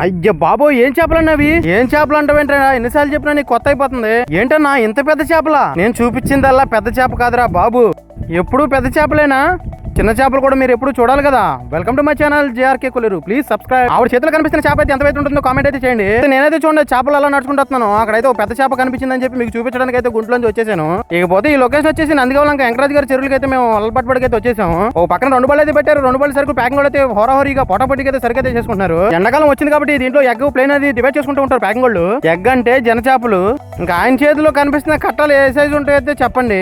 అయ్య బాబో ఏం చేపలన్నవి? ఏం చేపలు అంటావేంట్రా? ఎన్నిసార్లు చెప్పినా నీకు కొత్త అయిపోతుంది ఏంటన్నా? ఇంత పెద్ద చేపలా? నేను చూపించిందల్లా పెద్ద చేప కాదురా బాబు, ఎప్పుడు పెద్ద చేపలేనా? చిన్న చేపలు కూడా మీరు ఎప్పుడు చూడాలి కదా. Welcome to my channel JRK Kolleru. Please subscribe. ఆవిడ చేతులు కనిపిస్తున్న చేప అయితే ఎంత వైపు ఉంటుందో కామెంట్ అయితే చేయండి. నేనైతే చూడండి చేపలు అలా నడుచుకుంటున్నాను. అక్కడైతే ఒక పెద్ద చేప కనిపించిందని చెప్పి మీకు చూపించడానికి అయితే గుంట్లోంచి వచ్చేసాను. ఇకపోతే ఈ లొకేషన్ వచ్చేసి నందిగవలంక వెంకరాజ్ గారి చెరువులకి అయితే మేము అల్లపట్టుబడికి అయితే వచ్చేసాము. ఓ పక్కన 2 బళ్ళు అయితే పెట్టారు. 2 బళ్ళు సరుకు ప్యాకింగ్ అయితే హోరాహోరీగా పొట్టపొట్టికి అయితే సరికైతే చేసుకుంటున్నారు. ఎండాకాలం వచ్చింది కాబట్టి దీంట్లో ఎగ్ ప్లేన్ అది డివైడ్ చేసుకుంటూ ఉంటారు ప్యాకింగ్ వాళ్ళు. ఎగ్ అంటే జన చేపలు. ఇంకా ఆయన చేతిలో కనిపిస్తున్న కట్టాలు ఏ సైజు ఉంటాయైతే చెప్పండి.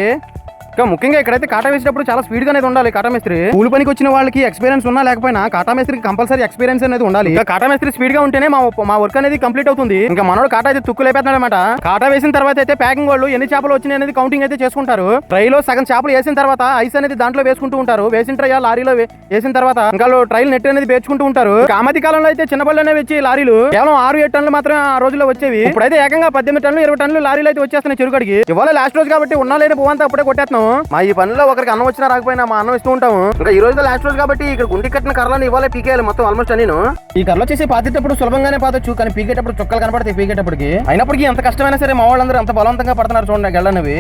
ఇంకా ముఖ్యంగా ఇక్కడైతే కాటా వేసేటప్పుడు చాలా స్పీడ్ గా అనేది ఉండాలి. కాటా మేస్త్రి కూలి పనికి వచ్చిన వాళ్ళకి ఎక్స్పీరియన్స్ ఉన్నా లేకపోయినా కాటా మేస్త్రికి కంపల్సరీ ఎక్స్పీరియన్స్ అనేది ఉండాలి. ఇంకా కాటా మేస్త్రి స్పీడ్ గా ఉంటేనే మా వర్క్ అనేది కంప్లీట్ అవుతుంది. ఇంకా మనోడు కాటా అయితే తుక్కు లేపేస్తున్నాడు అనమాట. కాటా వేసిన తర్వాత అయితే ప్యాకింగ్ వాళ్ళు ఎన్ని చేపలు వచ్చినాయి అనేది కౌంటింగ్ అయితే చేసుకుంటారు. ట్రైలో సగం చేపలు వేసిన తర్వాత ఐస్ అనేది దాంట్లో వేసుకుంటూ ఉంటారు. వేసిన ట్రై లారీలో వేసిన తర్వాత ఇంకా ట్రైల్ నెట్ అనేది పేర్చుకుంటూ ఉంటారు. కామతి కాలంలో అయితే చిన్న బళ్ళు అనేవి వచ్చి లారీలు కేవలం 6-7 టన్నులు మాత్రమే ఆ రోజుల్లో వచ్చేవి. ఇప్పుడైతే ఏకంగా 18 టన్నులు 20 టన్నులు లారీలు అయితే వచ్చేస్తున్నాయి చెరుకడికి. ఇవాళ లాస్ట్ రోజు కాబట్టి ఉన్నా లేని పోవంతా అప్పుడే కొట్టేస్తున్నాం. మా ఈ పనిలో ఒకరికి అన్నం వచ్చినా రాకపోయినా మా అన్నం ఇస్తూ ఉంటాము. ఇంకా ఈ రోజు లాస్ట్ రోజు కాబట్టి ఇక్కడ గుండి కట్టిన కర్రలను ఇవ్వాలి పీకేయాలి మొత్తం ఆల్మోస్ట్ నేను. ఈ కర్రలు వచ్చేసి పాతేటప్పుడు సులభంగానే పాతొచ్చు, కానీ పీకేటప్పుడు చుక్కలు కనపడతాయి. పీకేటప్పటికి అయినప్పటికీ ఎంత కష్టమైనా సరే మా వాళ్ళందరూ అంత బలవంతంగా పడుతున్నారు చూడండి గెళ్ళనివి.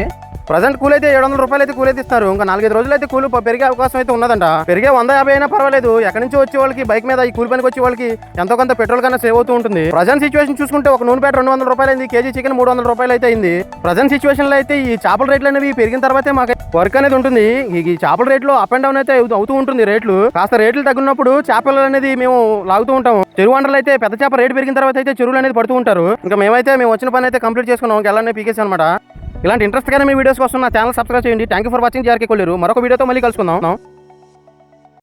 ప్రజెంట్ కూల్ అయితే 700 రూపాయలు అయితే కూల్ అయితే ఇస్తారు. ఇంకా 4-5 రోజులు అయితే కూలు పెరిగే అవకాశం అయితే ఉన్నదంట. పెరిగే 150 అయినా పర్వాలేదు. ఎక్కడి నుంచి వచ్చే వాళ్ళకి బైక్ మీద ఈ కూలి పనికి వచ్చే వాళ్ళకి ఎంతో కొంత పెట్రోల్ కన్నా సేవ్ అవుతూ ఉంటుంది. ప్రజెంట్ సిచువేషన్ చూసుకుంటే ఒక నూనె ప్యాకెట్ 200 రూపాయలు అయింది. కేజీ చికెన్ 300 రూపాయలు అయితే అయింది. ప్రజెంట్ సిచువేషన్ లో అయితే ఈ చేపల రేట్లు అనేవి పెరిగిన తర్వాతే మాకు వర్క్ అనేది ఉంటుంది. ఈ చేపల రేట్లు అప్ అండ్ డౌన్ అయితే అవుతూ ఉంటుంది. రేట్లు కాస్త రేట్లు తగ్గినప్పుడు చేపలు అనేది మేము లాగుతూ ఉంటాము. చెరువు వంటలు అయితే పెద్ద చేప రేటు పెరిగిన తర్వాత అయితే చెరువులు అనేది పడుతూ ఉంటారు. ఇంకా మేము వచ్చిన పని అయితే కంప్లీట్ చేసుకున్నాం. గెల్లనే పీకేసి అనమాట. ఇలాంటి ఇంట్రెస్ట్ గానే మీ వీడియోస్ కోసం నా ఛానల్ సబ్స్క్రైబ్ చేయండి. Thank you for watching JRK Kolleru. మరొక వీడియోతో మళ్ళీ కలుసుకుందాం.